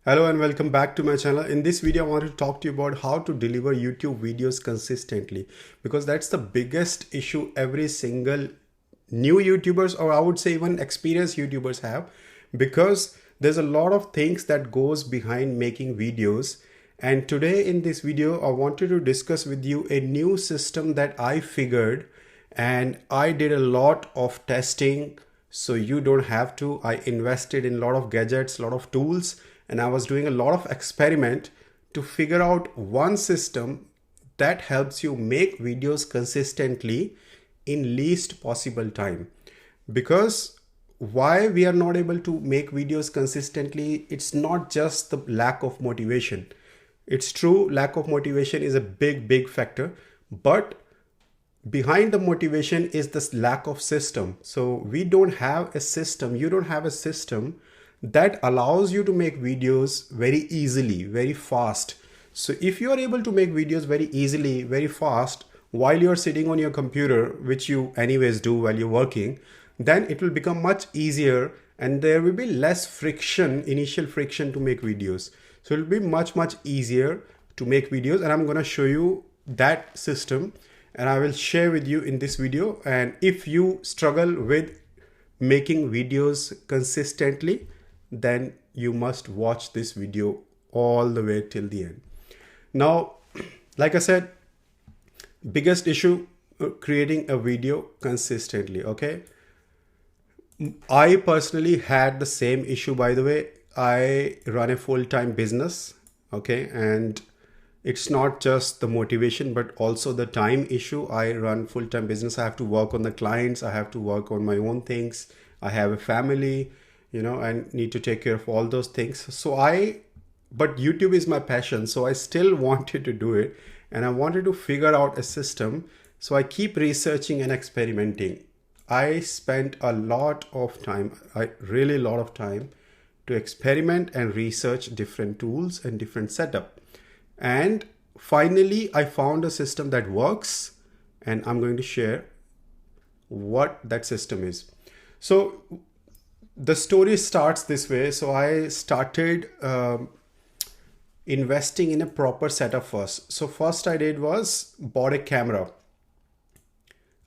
Hello and welcome back to my channel. In this video, I want to talk to you about how to deliver YouTube videos consistently, because that's the biggest issue every single new YouTubers, or I would say even experienced YouTubers, have, because there's a lot of things that goes behind making videos. And today in this video, I wanted to discuss with you a new system that I figured, and I did a lot of testing so you don't have to. I invested in a lot of gadgets, a lot of tools, and I was doing a lot of experiment to figure out one system that helps you make videos consistently in least possible time. Because why we are not able to make videos consistently, it's not just the lack of motivation. It's true, lack of motivation is a big factor, but behind the motivation is this lack of system. So we don't have a system, you don't have a system that allows you to make videos very easily, very fast. So if you are able to make videos very easily, very fast, while you're sitting on your computer, which you anyways do while you're working, then it will become much easier and there will be less friction, initial friction to make videos. So it will be much easier to make videos, and I'm going to show you that system and I will share with you in this video. And if you struggle with making videos consistently, then you must watch this video all the way till the end. Now, like I said, biggest issue, creating a video consistently. Okay, I personally had the same issue, by the way. I run a full-time business, okay, and it's not just the motivation but also the time issue. I run full-time business. I have to work on the clients, I have to work on my own things, I have a family, and need to take care of all those things. But YouTube is my passion, so I still wanted to do it, and I wanted to figure out a system. So I keep researching and experimenting. I spent a lot of time, really a lot of time, to experiment and research different tools and different setup. And finally, I found a system that works, and I'm going to share what that system is. So the story starts this way. So I started investing in a proper setup first. So first I did was bought a camera.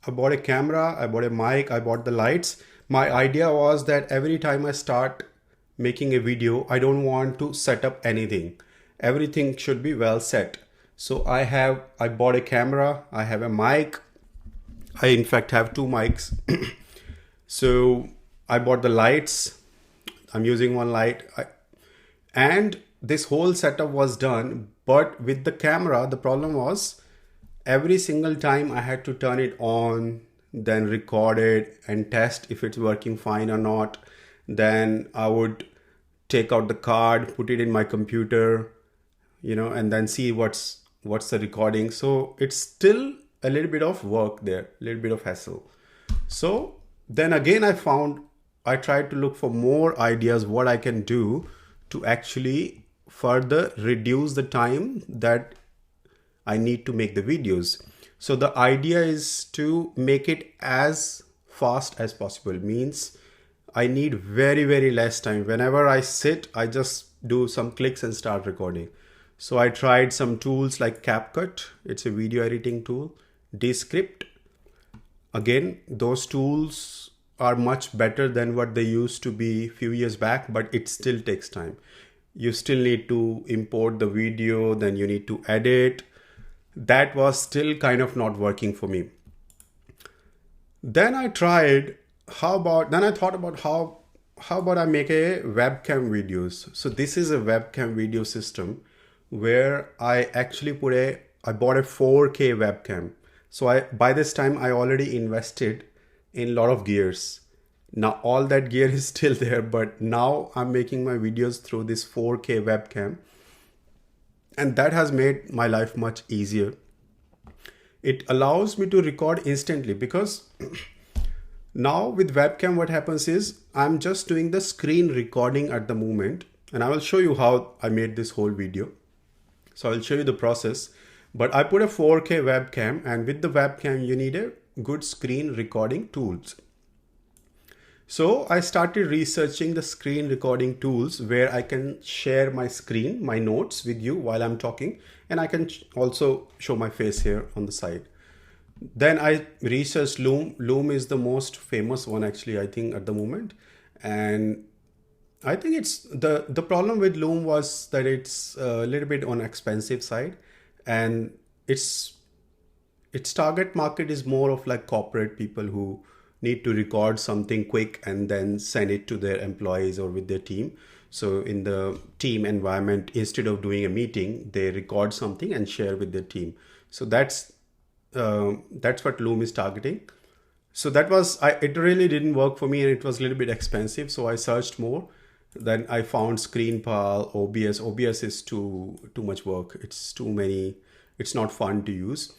I bought a mic, I bought the lights. My idea was that every time I start making a video, I don't want to set up anything. Everything should be well set. So I bought a camera, I have a mic. I in fact have two mics. So I bought the lights. I'm using one light. And this whole setup was done. But with the camera, the problem was every single time I had to turn it on, then record it and test if it's working fine or not. Then I would take out the card, put it in my computer, and then see what's the recording. So it's still a little bit of work there, a little bit of hassle. So then again, I tried to look for more ideas what I can do to actually further reduce the time that I need to make the videos. So the idea is to make it as fast as possible. Means I need very less time. Whenever I sit, I just do some clicks and start recording. So I tried some tools like CapCut. It's a video editing tool. Descript. Again, those tools are much better than what they used to be a few years back, but it still takes time. You still need to import the video, then you need to edit. That was still kind of not working for me. Then I thought about how about I make a webcam videos. So this is a webcam video system where I actually I bought a 4K webcam. So by this time I already invested in a lot of gears. Now all that gear is still there, but now I'm making my videos through this 4K webcam, and that has made my life much easier. It allows me to record instantly, because now with webcam what happens is I'm just doing the screen recording at the moment, and I will show you how I made this whole video. So I'll show you the process, but I put a 4K webcam, and with the webcam you need a good screen recording tools. So I started researching the screen recording tools where I can share my screen, my notes with you while I'm talking, and I can also show my face here on the side. Then I researched Loom. Loom is the most famous one actually, I think, at the moment. And I think it's the problem with Loom was that it's a little bit on expensive side, and its target market is more of like corporate people who need to record something quick and then send it to their employees or with their team. So in the team environment, instead of doing a meeting, they record something and share with their team. So that's what Loom is targeting. So it really didn't work for me, and it was a little bit expensive. So I searched more. Then I found ScreenPal, OBS. OBS is too much work. It's too many. It's not fun to use.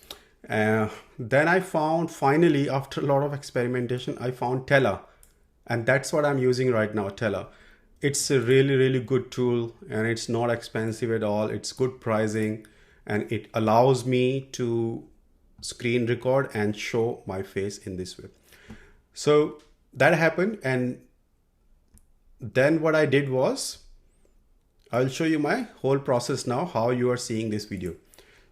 Then I found, finally, after a lot of experimentation, I found Tella. And that's what I'm using right now, Tella. It's a really, really good tool, and it's not expensive at all. It's good pricing, and it allows me to screen record and show my face in this way. So that happened, and then what I did was, I'll show you my whole process now, how you are seeing this video.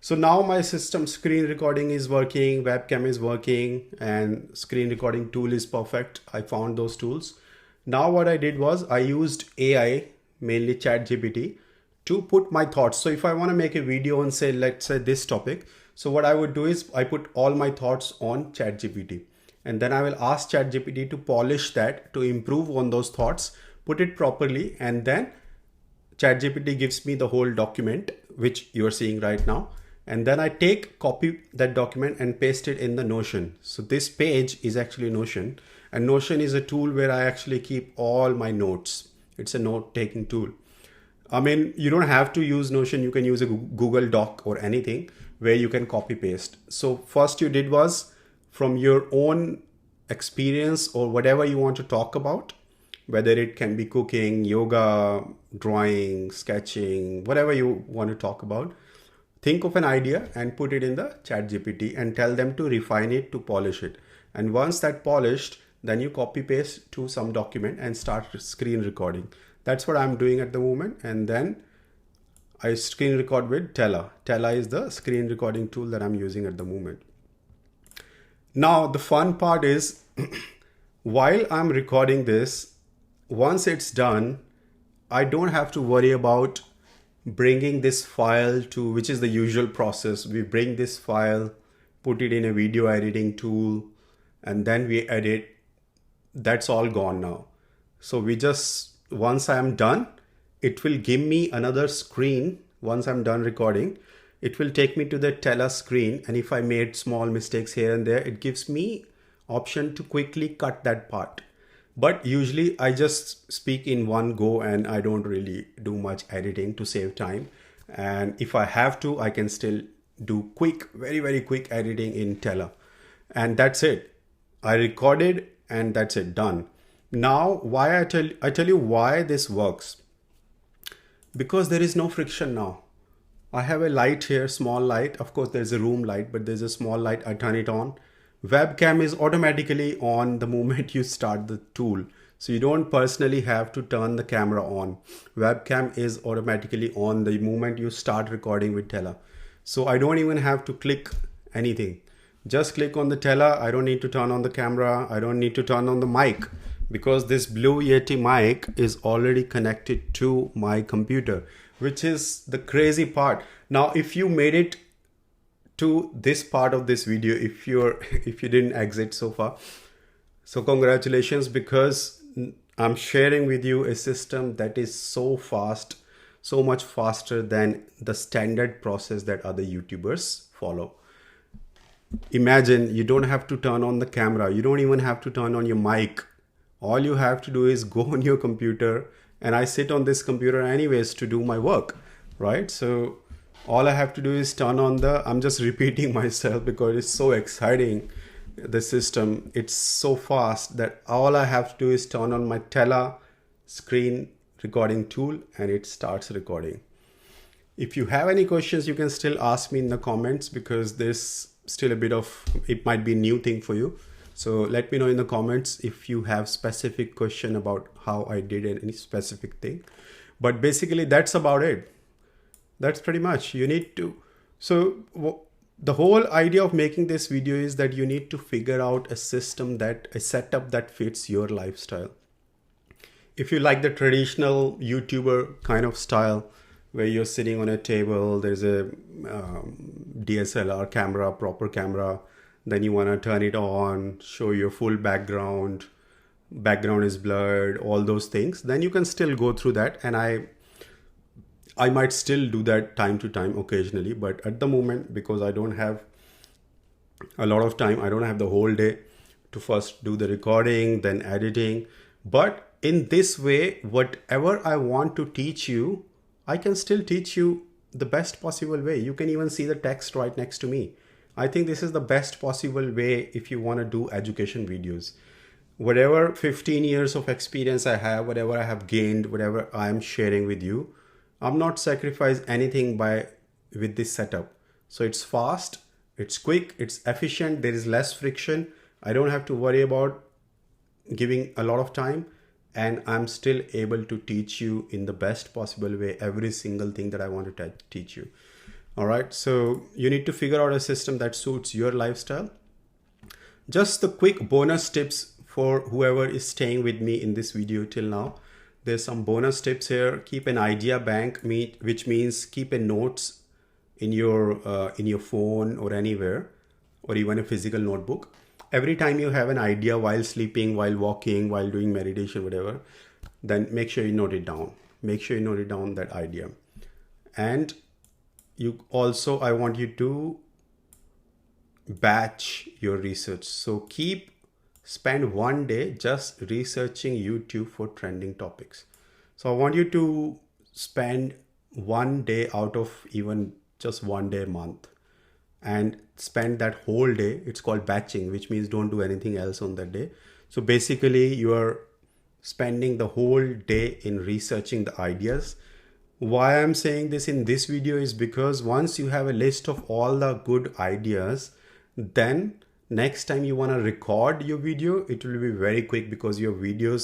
So now my system screen recording is working, webcam is working, and screen recording tool is perfect. I found those tools. Now what I did was I used AI, mainly ChatGPT, to put my thoughts. So if I want to make a video on, say, let's say this topic, so what I would do is I put all my thoughts on ChatGPT, and then I will ask ChatGPT to polish that, to improve on those thoughts, put it properly, and then ChatGPT gives me the whole document, which you're seeing right now. And then I copy that document and paste it in the Notion. So this page is actually Notion, and Notion is a tool where I actually keep all my notes. It's a note-taking tool. I mean, you don't have to use Notion. You can use a Google Doc or anything where you can copy paste. So first you did was, from your own experience or whatever you want to talk about, whether it can be cooking, yoga, drawing, sketching, whatever you want to talk about, think of an idea and put it in the ChatGPT and tell them to refine it, to polish it. And once that polished, then you copy paste to some document and start screen recording. That's what I'm doing at the moment. And then I screen record with Tella. Tella is the screen recording tool that I'm using at the moment. Now, the fun part is, while I'm recording this, once it's done, I don't have to worry about bringing this file to, which is the usual process. We bring this file, put it in a video editing tool, and then we edit. That's all gone now. So once I'm done, it will give me another screen. Once I'm done recording, it will take me to the Tella screen. And if I made small mistakes here and there, it gives me option to quickly cut that part. But usually I just speak in one go, and I don't really do much editing to save time. And if I have to, I can still do very, very quick editing in Tella. And that's it. I recorded, and that's it, done. Now, why I tell you why this works. Because there is no friction now. I have a light here, small light. Of course, there's a room light, but there's a small light. I turn it on. Webcam is automatically on the moment you start the tool. So you don't personally have to turn the camera on. Webcam is automatically on the moment you start recording with Tella. So I don't even have to click anything. Just click on the Tella. I don't need to turn on the camera. I don't need to turn on the mic, because this Blue Yeti mic is already connected to my computer, which is the crazy part. Now, if you made it to this part of this video, if you didn't exit so far, so congratulations, because I'm sharing with you a system that is so fast, so much faster than the standard process that other YouTubers follow. Imagine you don't have to turn on the camera. You don't even have to turn on your mic. All you have to do is go on your computer, and I sit on this computer anyways to do my work, right? So all I have to do is turn on I'm just repeating myself because it's so exciting, the system. It's so fast that all I have to do is turn on my Tella screen recording tool, and it starts recording. If you have any questions, you can still ask me in the comments, because there's still a bit of, it might be a new thing for you. So let me know in the comments if you have specific question about how I did any specific thing. But basically that's about it. That's pretty much you need to. So the whole idea of making this video is that you need to figure out a setup that fits your lifestyle. If you like the traditional YouTuber kind of style where you're sitting on a table, there's a DSLR camera, proper camera, then you want to turn it on, show your full background is blurred, all those things, then you can still go through that. And I might still do that time to time occasionally, but at the moment, because I don't have a lot of time, I don't have the whole day to first do the recording, then editing. But in this way, whatever I want to teach you, I can still teach you the best possible way. You can even see the text right next to me. I think this is the best possible way if you want to do education videos. Whatever 15 years of experience I have, whatever I have gained, whatever I am sharing with you, I'm not sacrificing anything with this setup. So it's fast, it's quick, it's efficient, there is less friction. I don't have to worry about giving a lot of time, and I'm still able to teach you in the best possible way every single thing that I want to teach you. All right, so you need to figure out a system that suits your lifestyle. Just the quick bonus tips for whoever is staying with me in this video till now. There's some bonus tips here. Keep an idea bank, which means keep a notes in your phone or anywhere, or even a physical notebook. Every time you have an idea while sleeping, while walking, while doing meditation, whatever, then make sure you note it down. Make sure you note it down, that idea. And I want you to batch your research. So spend one day just researching YouTube for trending topics. So I want you to spend one day out of even just one day a month, and spend that whole day. It's called batching, which means don't do anything else on that day. So basically you are spending the whole day in researching the ideas. Why I'm saying this in this video is because once you have a list of all the good ideas, then next time you want to record your video, it will be very quick because your video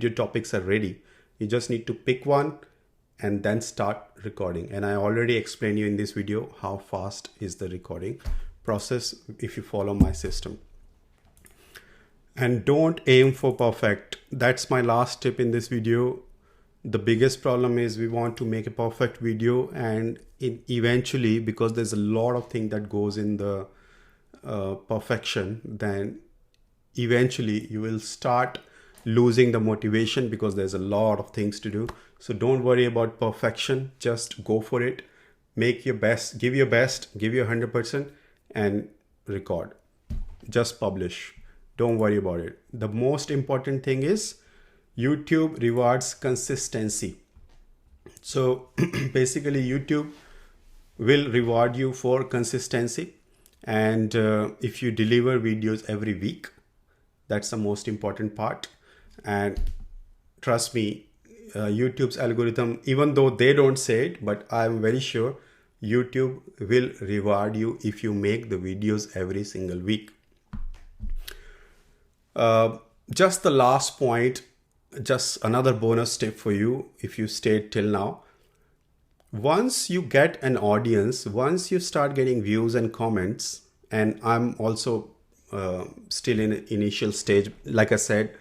topics are ready. You just need to pick one and then start recording. And I already explained you in this video how fast is the recording process if you follow my system. And don't aim for perfect. That's my last tip in this video. The biggest problem is we want to make a perfect video, and eventually, because there's a lot of things that goes in the perfection, then eventually you will start losing the motivation because there's a lot of things to do. So don't worry about perfection, just go for it. Make your best, give your 100% and record. Just publish. Don't worry about it. The most important thing is YouTube rewards consistency. So basically YouTube will reward you for consistency. And if you deliver videos every week, that's the most important part. And trust me, YouTube's algorithm, even though they don't say it, but I'm very sure YouTube will reward you if you make the videos every single week. Just the last point, just another bonus tip for you if you stayed till now. Once you get an audience, once you start getting views and comments, and I'm also still in an initial stage, like I said,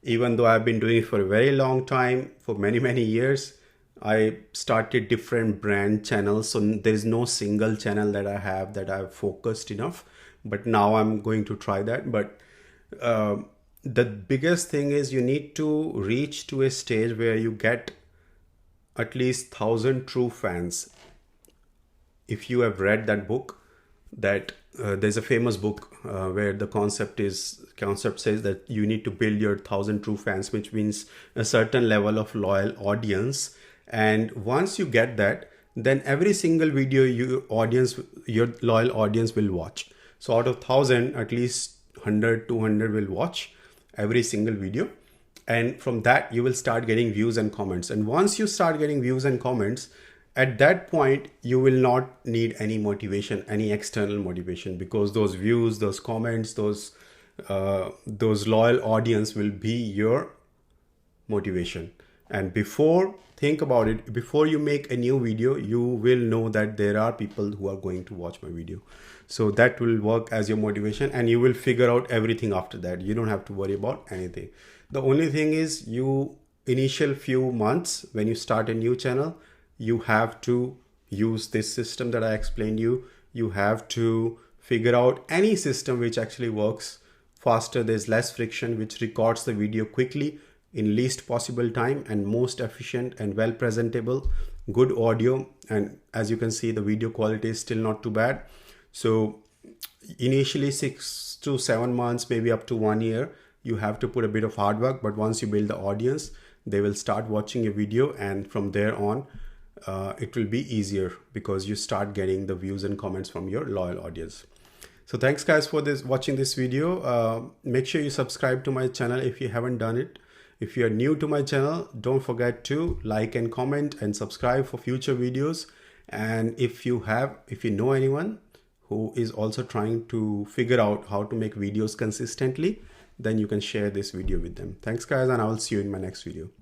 even though I've been doing it for a very long time, for many years, I started different brand channels. So there is no single channel that I have that I've focused enough, but now I'm going to try that. But the biggest thing is you need to reach to a stage where you get at least 1,000 true fans. If you have read that book, that there's a famous book where the concept says that you need to build your 1,000 true fans, which means a certain level of loyal audience. And once you get that, then every single video your loyal audience will watch. So out of 1,000, at least 100, 200 will watch every single video. And from that, you will start getting views and comments. And once you start getting views and comments, at that point, you will not need any motivation, any external motivation, because those views, those comments, those those loyal audience will be your motivation. And think about it, before you make a new video, you will know that there are people who are going to watch my video. So that will work as your motivation, and you will figure out everything after that. You don't have to worry about anything. The only thing is, initial few months when you start a new channel, you have to use this system that I explained you. You have to figure out any system which actually works faster. There's less friction, which records the video quickly in least possible time, and most efficient and well presentable, good audio. And as you can see, the video quality is still not too bad. So initially 6 to 7 months, maybe up to 1 year, you have to put a bit of hard work. But once you build the audience, they will start watching your video, and from there on it will be easier because you start getting the views and comments from your loyal audience. So thanks guys for watching this video. Make sure you subscribe to my channel if you haven't done it. If you are new to my channel, don't forget to like and comment and subscribe for future videos. And if you know anyone who is also trying to figure out how to make videos consistently, then you can share this video with them. Thanks guys, and I will see you in my next video.